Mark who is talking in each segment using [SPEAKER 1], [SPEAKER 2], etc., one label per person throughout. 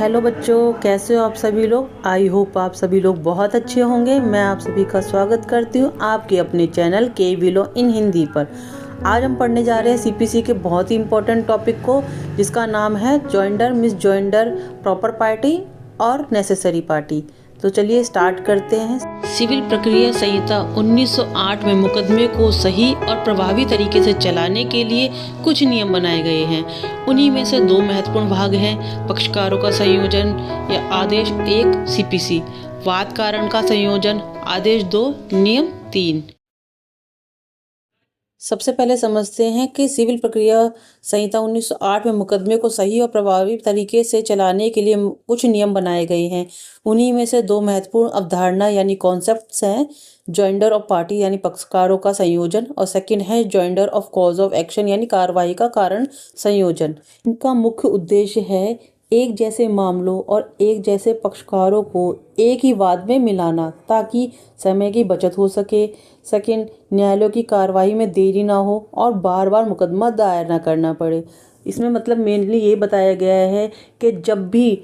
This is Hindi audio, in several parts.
[SPEAKER 1] हेलो बच्चों, कैसे हो आप सभी लोग। आई होप आप सभी लोग बहुत अच्छे होंगे। मैं आप सभी का स्वागत करती हूँ आपके अपने चैनल के विलो इन हिंदी पर। आज हम पढ़ने जा रहे हैं सीपीसी के बहुत ही इम्पोर्टेंट टॉपिक को, जिसका नाम है joinder, miss joinder, proper party और नेसेसरी पार्टी। तो चलिए स्टार्ट करते हैं। सिविल प्रक्रिया संहिता 1908 में मुकदमे को सही और प्रभावी तरीके से चलाने के लिए कुछ नियम बनाए गए हैं। उन्हीं में से दो महत्वपूर्ण भाग हैं: पक्षकारों का संयोजन या आदेश 1 सीपीसी, वाद कारण का संयोजन आदेश 2, नियम 3। सबसे पहले समझते हैं कि सिविल प्रक्रिया संहिता 1908 में मुकदमे को सही और प्रभावी तरीके से चलाने के लिए कुछ नियम बनाए गए हैं। उन्हीं में से दो महत्वपूर्ण अवधारणा यानी कॉन्सेप्ट्स हैं: जॉइंडर ऑफ पार्टी यानी पक्षकारों का संयोजन, और सेकंड है joinder of cause of action यानी कार्रवाई का कारण संयोजन। इनका मुख्य उद्देश्य है एक जैसे मामलों और एक जैसे पक्षकारों को एक ही वाद में मिलाना, ताकि समय की बचत हो सके। सेकंड, न्यायालयों की कार्रवाई में देरी ना हो और बार बार मुकदमा दायर ना करना पड़े। इसमें मतलब मेनली ये बताया गया है कि जब भी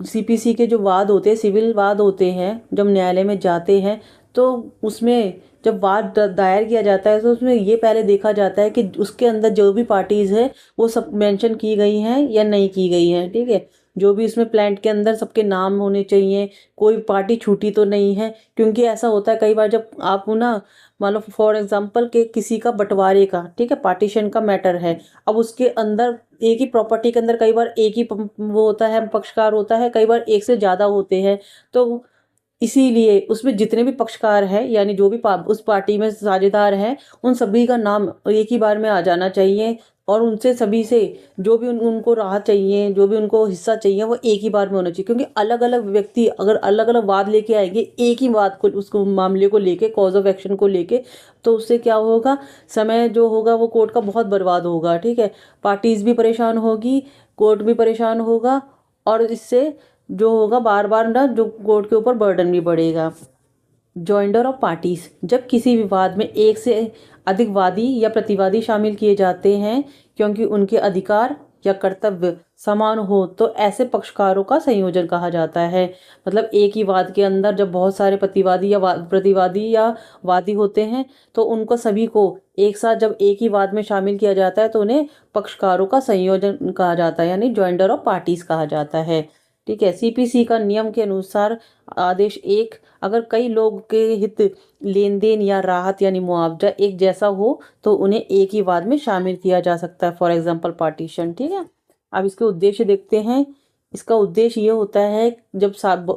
[SPEAKER 1] सीपीसी के जो वाद होते हैं, सिविल वाद होते हैं, जब न्यायालय में जाते हैं तो उसमें जब वाद दायर किया जाता है तो उसमें ये पहले देखा जाता है कि उसके अंदर जो भी पार्टीज है वो सब मेंशन की गई हैं या नहीं की गई हैं। ठीक है, जो भी इसमें प्लांट के अंदर सबके नाम होने चाहिए, कोई पार्टी छूटी तो नहीं है। क्योंकि ऐसा होता है कई बार जब आप ना मान लो फॉर एग्जांपल के किसी का बंटवारे का, ठीक है, पार्टीशन का मैटर है। अब उसके अंदर एक ही प्रॉपर्टी के अंदर कई बार एक ही वो होता है, पक्षकार होता है, कई बार एक से ज़्यादा होते हैं। तो इसीलिए उसमें जितने भी पक्षकार हैं यानी जो भी उस पार्टी में साझेदार हैं, उन सभी का नाम एक ही बार में आ जाना चाहिए, और उनसे सभी से जो भी उनको राहत चाहिए, जो भी उनको हिस्सा चाहिए, वो एक ही बार में होना चाहिए। क्योंकि अलग अलग व्यक्ति अगर अलग अलग वाद लेके आएंगे एक ही बात को, उसको मामले को लेके, कॉज ऑफ एक्शन को लेके, तो उससे क्या होगा, समय जो होगा वो कोर्ट का बहुत बर्बाद होगा। ठीक है, पार्टीज भी परेशान होगी, कोर्ट भी परेशान होगा, और इससे जो होगा बार बार ना जो कोर्ट के ऊपर बर्डन भी बढ़ेगा। जॉइंडर ऑफ पार्टीज, जब किसी विवाद में एक से अधिक वादी या प्रतिवादी शामिल किए जाते हैं क्योंकि उनके अधिकार या कर्तव्य समान हो, तो ऐसे पक्षकारों का संयोजन कहा जाता है। मतलब एक ही वाद के अंदर जब बहुत सारे प्रतिवादी या वादी होते हैं, तो उनको सभी को एक साथ जब एक ही वाद में शामिल किया जाता है तो उन्हें पक्षकारों का संयोजन कहा जाता है, यानी जॉइंडर ऑफ पार्टीज कहा जाता है। ठीक है, सीपीसी का नियम के अनुसार आदेश 1, अगर कई लोग के हित, लेन देन या राहत यानी मुआवजा एक जैसा हो तो उन्हें एक ही वाद में शामिल किया जा सकता है, फॉर एग्जांपल पार्टीशन। ठीक है, अब इसके उद्देश्य देखते हैं। इसका उद्देश्य ये होता है जब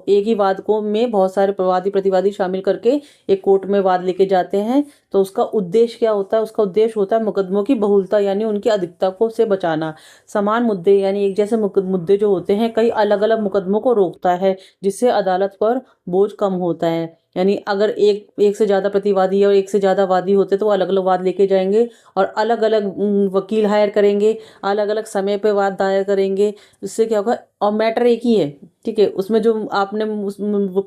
[SPEAKER 1] एक ही वाद को में बहुत सारे वादी प्रतिवादी शामिल करके एक कोर्ट में वाद लेके जाते हैं, तो उसका उद्देश्य क्या होता है, उसका उद्देश्य होता है मुकदमों की बहुलता यानी उनकी अधिकता को से बचाना। समान मुद्दे यानी एक जैसे मुद्दे जो होते हैं कई अलग अलग मुकदमों को रोकता है, जिससे अदालत पर बोझ कम होता है। यानी अगर एक से ज़्यादा प्रतिवादी और एक से ज़्यादा वादी होते तो वो अलग अलग वाद लेके जाएंगे और अलग अलग वकील हायर करेंगे, अलग अलग समय पे वाद दायर करेंगे। इससे क्या होगा, और मैटर एक ही है। ठीक है, उसमें जो आपने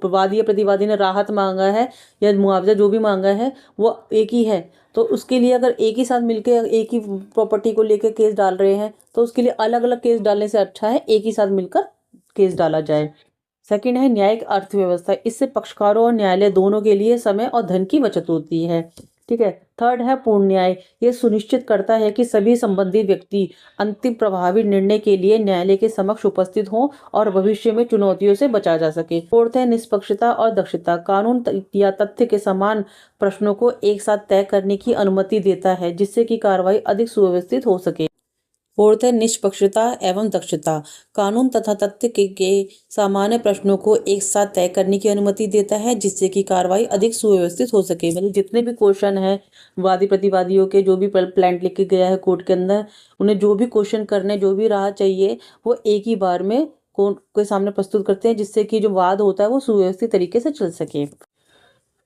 [SPEAKER 1] वादी या प्रतिवादी ने राहत मांगा है या मुआवजा जो भी मांगा है वो एक ही है, तो उसके लिए अगर एक ही साथ मिलकर एक ही प्रॉपर्टी को लेकर केस डाल रहे हैं तो उसके लिए अलग अलग केस डालने से अच्छा है एक ही साथ मिलकर केस डाला जाए। सेकंड है न्यायिक अर्थव्यवस्था, इससे पक्षकारों और न्यायालय दोनों के लिए समय और धन की बचत होती है। ठीक है, थर्ड है पूर्ण न्याय, ये सुनिश्चित करता है कि सभी संबंधित व्यक्ति अंतिम प्रभावी निर्णय के लिए न्यायालय के समक्ष उपस्थित हों और भविष्य में चुनौतियों से बचा जा सके। फोर्थ है निष्पक्षता और दक्षता, कानून या तथ्य के समान प्रश्नों को एक साथ तय करने की अनुमति देता है, जिससे कि कार्रवाई अधिक सुव्यवस्थित हो सके। फोर्थ है निष्पक्षता एवं दक्षता, कानून तथा तथ्य के सामान्य प्रश्नों को एक साथ तय करने की अनुमति देता है, जिससे कि कार्रवाई अधिक सुव्यवस्थित हो सके। मतलब जितने भी क्वेश्चन हैं वादी प्रतिवादियों के, जो भी प्लांट लेके गया है कोर्ट के अंदर, उन्हें जो भी क्वेश्चन करने, जो भी राह चाहिए, वो एक ही बार में कोर्ट के सामने प्रस्तुत करते हैं, जिससे कि जो वाद होता है वो सुव्यवस्थित तरीके से चल सके।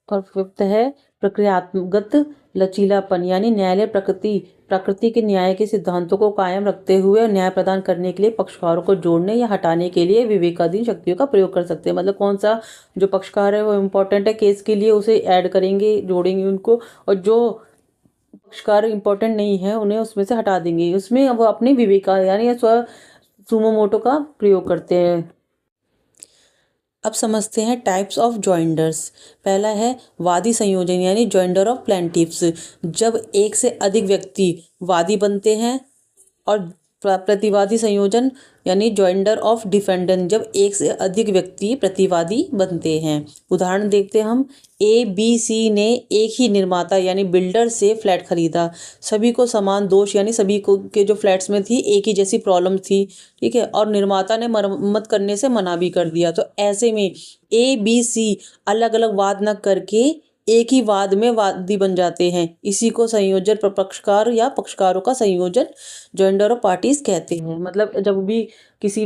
[SPEAKER 1] और फिफ्थ है प्रक्रियात्मक लचीलापन, यानी न्यायालय प्रकृति के न्याय के सिद्धांतों को कायम रखते हुए न्याय प्रदान करने के लिए पक्षकारों को जोड़ने या हटाने के लिए विवेकाधीन शक्तियों का प्रयोग कर सकते हैं। मतलब कौन सा जो पक्षकार है वो इम्पोर्टेंट है केस के लिए, उसे ऐड करेंगे, जोड़ेंगे उनको, और जो पक्षकार इम्पोर्टेंट नहीं है उन्हें उसमें से हटा देंगे। उसमें वो अपनी विवेका यानी सुमोमोटो का प्रयोग करते हैं। अब समझते हैं टाइप्स ऑफ जॉइंडर्स। पहला है वादी संयोजन यानी जॉइंडर ऑफ प्लेंटिफ्स। जब एक से अधिक व्यक्ति वादी बनते हैं। और प्रतिवादी संयोजन यानी जॉइंडर ऑफ डिफेंडेंट, जब एक से अधिक व्यक्ति प्रतिवादी बनते हैं। उदाहरण देखते हैं हम। ए बी सी ने एक ही निर्माता यानी बिल्डर से फ्लैट खरीदा। सभी को समान दोष यानी सभी को के जो फ्लैट्स में थी एक ही जैसी प्रॉब्लम थी, ठीक है, और निर्माता ने मरम्मत करने से मना भी कर दिया। तो ऐसे में ए बी सी अलग अलग वाद न करके एक ही वाद में वादी बन जाते हैं। इसी को संयोजन पक्षकार या पक्षकारों का संयोजन जॉइंडर ऑफ पार्टीज कहते हैं। मतलब जब भी किसी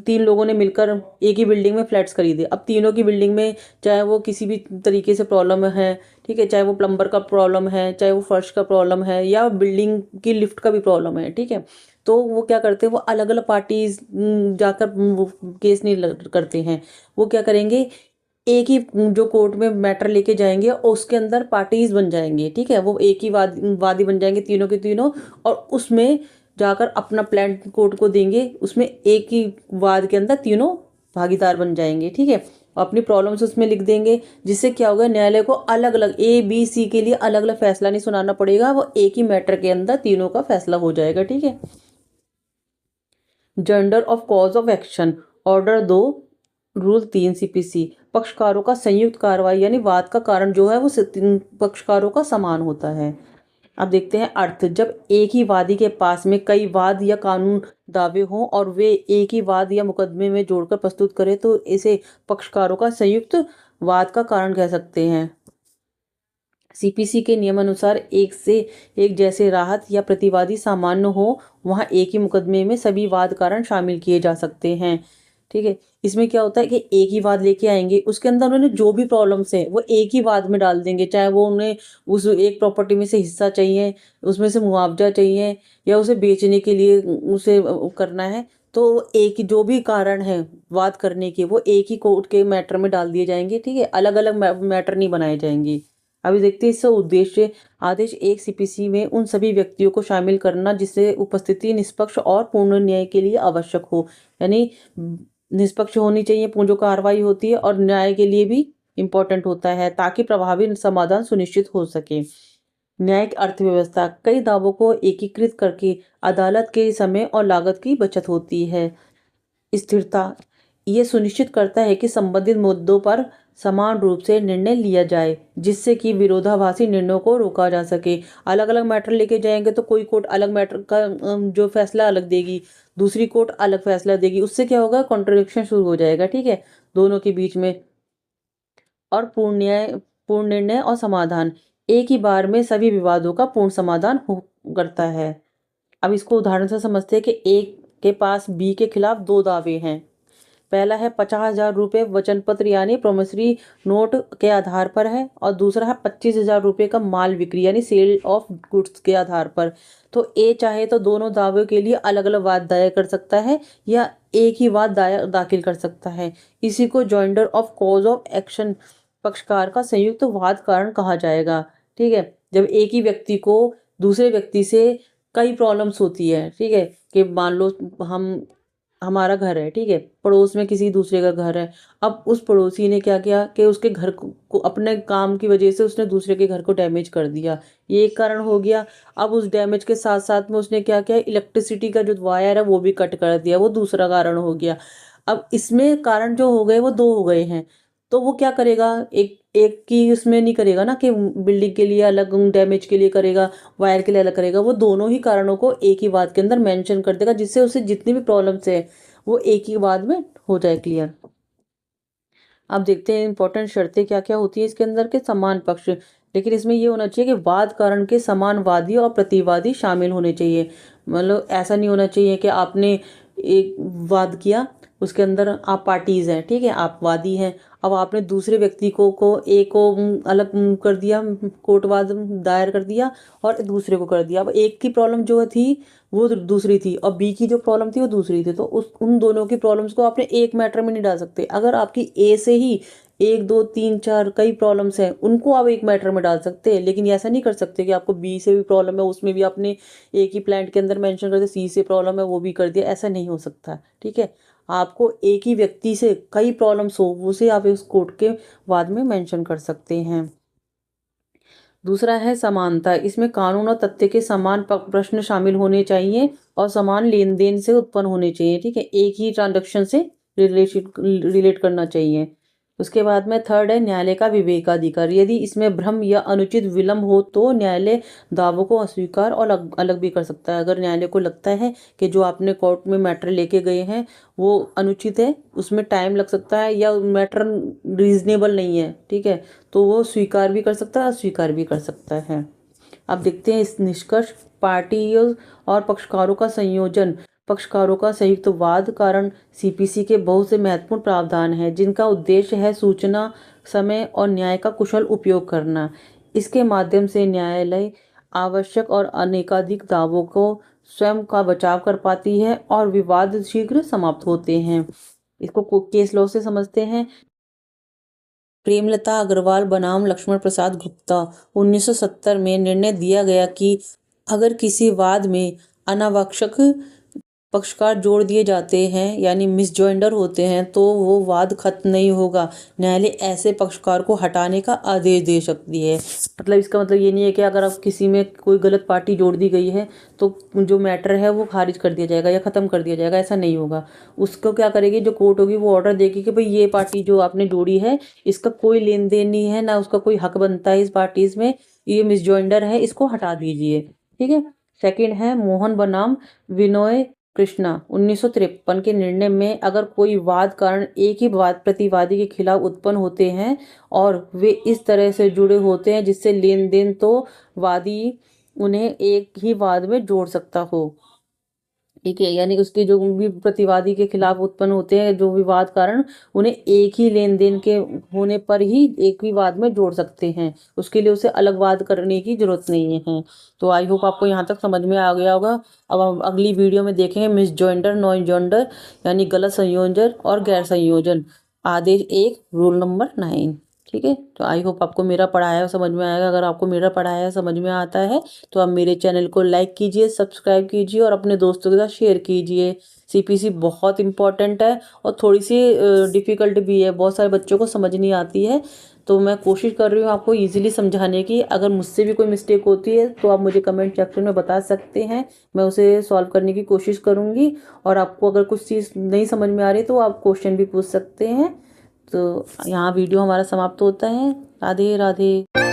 [SPEAKER 1] तीन लोगों ने मिलकर एक ही बिल्डिंग में फ्लैट्स खरीदे, अब तीनों की बिल्डिंग में चाहे वो किसी भी तरीके से प्रॉब्लम है, ठीक है, चाहे वो प्लम्बर का प्रॉब्लम है, चाहे वो फर्श का प्रॉब्लम है, या बिल्डिंग की लिफ्ट का भी प्रॉब्लम है, ठीक है, तो वो क्या करते हैं, वो अलग अलग पार्टीज जाकर केस नहीं करते हैं। वो क्या करेंगे, एक ही जो कोर्ट में मैटर लेके जाएंगे और उसके अंदर पार्टीज बन जाएंगे, ठीक है, वो एक ही वादी बन जाएंगे तीनों के तीनों, और उसमें जाकर अपना प्लान कोर्ट को देंगे। उसमें एक ही वाद के अंदर तीनों भागीदार बन जाएंगे, ठीक है, अपनी प्रॉब्लम्स उसमें लिख देंगे। जिससे क्या होगा, न्यायालय को अलग अलग ए बी सी के लिए अलग अलग फैसला नहीं सुनाना पड़ेगा, वो एक ही मैटर के अंदर तीनों का फैसला हो जाएगा, ठीक है। Gender of cause of action, order 2 rule 3 CPC. पक्षकारों का संयुक्त कार्रवाई यानी वाद का कारण जो है वो पक्षकारों का समान होता है। अब देखते हैं अर्थ। जब एक ही वादी के पास में कई वाद या कानून दावे हों और वे एक ही वाद या मुकदमे में जोड़कर प्रस्तुत करें तो इसे पक्षकारों का संयुक्त वाद का कारण कह सकते हैं। सीपीसी के नियमानुसार एक से एक जैसे राहत या प्रतिवादी सामान्य हो, वहां एक ही मुकदमे में सभी वाद कारण शामिल किए जा सकते हैं, ठीक है। इसमें क्या होता है कि एक ही वाद लेके आएंगे, उसके अंदर उन्होंने जो भी प्रॉब्लम्स हैं वो एक ही वाद में डाल देंगे। चाहे वो उन्हें उस एक प्रॉपर्टी में से हिस्सा चाहिए, उसमें से मुआवजा चाहिए, या उसे बेचने के लिए उसे करना है, तो एक ही जो भी कारण है वाद करने के, वो एक ही कोर्ट के मैटर में डाल दिए जाएंगे, ठीक है, अलग अलग मैटर नहीं बनाए जाएंगे। अभी देखते हैं इसका उद्देश्य। आदेश 1 सीपीसी में उन सभी व्यक्तियों को शामिल करना जिससे उपस्थिति निष्पक्ष और पूर्ण न्याय के लिए आवश्यक हो, यानी निष्पक्ष होनी चाहिए जो कार्रवाई होती है, और न्याय के लिए भी इम्पोर्टेंट होता है ताकि प्रभावी समाधान सुनिश्चित हो सके। न्यायिक अर्थव्यवस्था, कई दावों को एकीकृत करके अदालत के समय और लागत की बचत होती है। स्थिरता, ये सुनिश्चित करता है कि संबंधित मुद्दों पर समान रूप से निर्णय लिया जाए जिससे कि विरोधाभासी निर्णयों को रोका जा सके। अलग अलग मैटर लेके जाएंगे तो कोई कोर्ट अलग मैटर का जो फैसला अलग देगी, दूसरी कोर्ट अलग फैसला देगी, उससे क्या होगा, कॉन्ट्रडिक्शन शुरू हो जाएगा, ठीक है, दोनों के बीच में। और पूर्ण निर्णय और समाधान, एक ही बार में सभी विवादों का पूर्ण समाधान करता है। अब इसको उदाहरण से समझते हैं कि एक के पास बी के खिलाफ 2 दावे हैं। पहला है 50,000 रुपये वचन पत्र यानी प्रोमिसरी नोट के आधार पर है, और दूसरा है 25,000 रुपये का माल बिक्री यानी सेल ऑफ गुड्स के आधार पर। तो ए चाहे तो दोनों दावों के लिए अलग अलग वाद दायर कर सकता है या एक ही वाद दाखिल कर सकता है। इसी को joinder of cause of action, पक्षकार का संयुक्त वाद कारण कहा जाएगा, ठीक है। जब एक ही व्यक्ति को दूसरे व्यक्ति से कई प्रॉब्लम्स होती है, ठीक है, कि मान लो हमारा घर है, ठीक है, पड़ोस में किसी दूसरे का घर है। अब उस पड़ोसी ने क्या किया कि उसके घर को अपने काम की वजह से उसने दूसरे के घर को डैमेज कर दिया, ये एक कारण हो गया। अब उस डैमेज के साथ साथ में उसने क्या किया, इलेक्ट्रिसिटी का जो वायर है वो भी कट कर दिया, वो दूसरा कारण हो गया। अब इसमें कारण जो हो गए वो 2 हो गए हैं, तो वो क्या करेगा, एक एक की उसमें नहीं करेगा ना कि बिल्डिंग के लिए अलग डैमेज के लिए करेगा, वायर के लिए अलग करेगा, वो दोनों ही कारणों को एक ही बात के अंदर मेंशन कर देगा जिससे उसे जितनी भी प्रॉब्लम्स है वो एक ही बात में हो जाए क्लियर। अब देखते हैं इंपॉर्टेंट शर्तें क्या क्या होती है इसके अंदर के समान पक्ष, लेकिन इसमें ये होना चाहिए कि वाद कारण के समान वादी और प्रतिवादी शामिल होने चाहिए। मतलब ऐसा नहीं होना चाहिए कि आपने एक वाद किया उसके अंदर आप पार्टीज हैं, ठीक है, आप वादी हैं। अब आपने दूसरे व्यक्ति को ए को अलग कर दिया, कोर्टवाद दायर कर दिया, और दूसरे को कर दिया। अब एक की प्रॉब्लम जो थी वो दूसरी थी, और बी की जो प्रॉब्लम थी वो दूसरी थी, तो उस उन दोनों की प्रॉब्लम्स को आपने एक मैटर में नहीं डाल सकते। अगर आपकी ए से ही एक दो तीन चार कई प्रॉब्लम्स हैं, उनको आप एक मैटर में डाल सकते हैं, लेकिन ऐसा नहीं कर सकते कि आपको बी से भी प्रॉब्लम है, उसमें भी आपने एक ही प्लांट के अंदर मेंशन कर दिया, सी से प्रॉब्लम है वो भी कर दिया, ऐसा नहीं हो सकता, ठीक है। आपको एक ही व्यक्ति से कई प्रॉब्लम्स हो, उसे आप इस कोर्ट के बाद में मेंशन कर सकते हैं। दूसरा है समानता। इसमें कानून और तथ्य के समान प्रश्न शामिल होने चाहिए और समान लेन देन से उत्पन्न होने चाहिए, ठीक है, एक ही ट्रांजैक्शन से रिलेट करना चाहिए। उसके बाद में थर्ड है न्यायालय का विवेकाधिकार। यदि इसमें भ्रम या अनुचित विलंब हो तो न्यायालय दावों को अस्वीकार और अलग भी कर सकता है। अगर न्यायालय को लगता है कि जो आपने कोर्ट में मैटर लेके गए हैं वो अनुचित है, उसमें टाइम लग सकता है, या मैटर रीजनेबल नहीं है, ठीक है, तो वो स्वीकार भी कर सकता है, अस्वीकार भी कर सकता है। अब देखते हैं इस निष्कर्ष। पार्टियों और पक्षकारों का संयोजन, पक्षकारों का संयुक्त वाद कारण सीपीसी के बहुत से महत्वपूर्ण प्रावधान हैं जिनका उद्देश्य है सूचना, समय और न्याय का कुशल उपयोग करना। इसके माध्यम से न्यायालय आवश्यक और अनेकाधिक दावों को स्वयं का बचाव कर पाती है और विवाद शीघ्र समाप्त होते हैं। इसको केस लॉ से समझते हैं। प्रेमलता अग्रवाल बनाम लक्ष्मण प्रसाद गुप्ता 1970 में निर्णय दिया गया कि अगर किसी वाद में अनावश्यक पक्षकार जोड़ दिए जाते हैं यानी मिसजॉइंडर होते हैं तो वो वाद खत्म नहीं होगा, न्यायालय ऐसे पक्षकार को हटाने का आदेश दे सकती है। मतलब इसका मतलब ये नहीं है कि अगर आप किसी में कोई गलत पार्टी जोड़ दी गई है तो जो मैटर है वो खारिज कर दिया जाएगा या ख़त्म कर दिया जाएगा, ऐसा नहीं होगा। उसको क्या करेगी जो कोर्ट होगी, वो ऑर्डर देगी कि भाई ये पार्टी जो आपने जोड़ी है इसका कोई लेन देन नहीं है, ना उसका कोई हक बनता है इस पार्टीज में, ये मिसजॉइंडर है, इसको हटा दीजिए, ठीक है। सेकंड है मोहन बनाम विनोय कृष्णा 1953 के निर्णय में अगर कोई वाद कारण एक ही वाद प्रतिवादी के खिलाफ उत्पन्न होते हैं और वे इस तरह से जुड़े होते हैं जिससे लेन देन, तो वादी उन्हें एक ही वाद में जोड़ सकता हो, ठीक है, यानी उसके जो भी प्रतिवादी के खिलाफ उत्पन्न होते हैं जो विवाद कारण, उन्हें एक ही लेन देन के होने पर ही एक ही वाद में जोड़ सकते हैं, उसके लिए उसे अलग वाद करने की जरूरत नहीं है। तो आई होप आपको यहाँ तक समझ में आ गया होगा। अब हम अगली वीडियो में देखेंगे मिसजॉइंडर, नॉन जॉइंडर यानी गलत संयोजन और गैर संयोजन, आदेश 1 रूल नंबर 9, ठीक है। तो आई होप आपको मेरा पढ़ाया समझ में आएगा। अगर आपको मेरा पढ़ाया समझ में आता है तो आप मेरे चैनल को लाइक कीजिए, सब्सक्राइब कीजिए और अपने दोस्तों के साथ शेयर कीजिए। सीपीसी बहुत इंपॉर्टेंट है और थोड़ी सी डिफ़िकल्ट भी है, बहुत सारे बच्चों को समझ नहीं आती है, तो मैं कोशिश कर रही हूँ आपको ईजिली समझाने की। अगर मुझसे भी कोई मिस्टेक होती है तो आप मुझे कमेंट सेक्शन में बता सकते हैं, मैं उसे सॉल्व करने की कोशिश करूँगी। और आपको अगर कुछ चीज़ नहीं समझ में आ रही तो आप क्वेश्चन भी पूछ सकते हैं। तो यहाँ वीडियो हमारा समाप्त होता है। राधे राधे।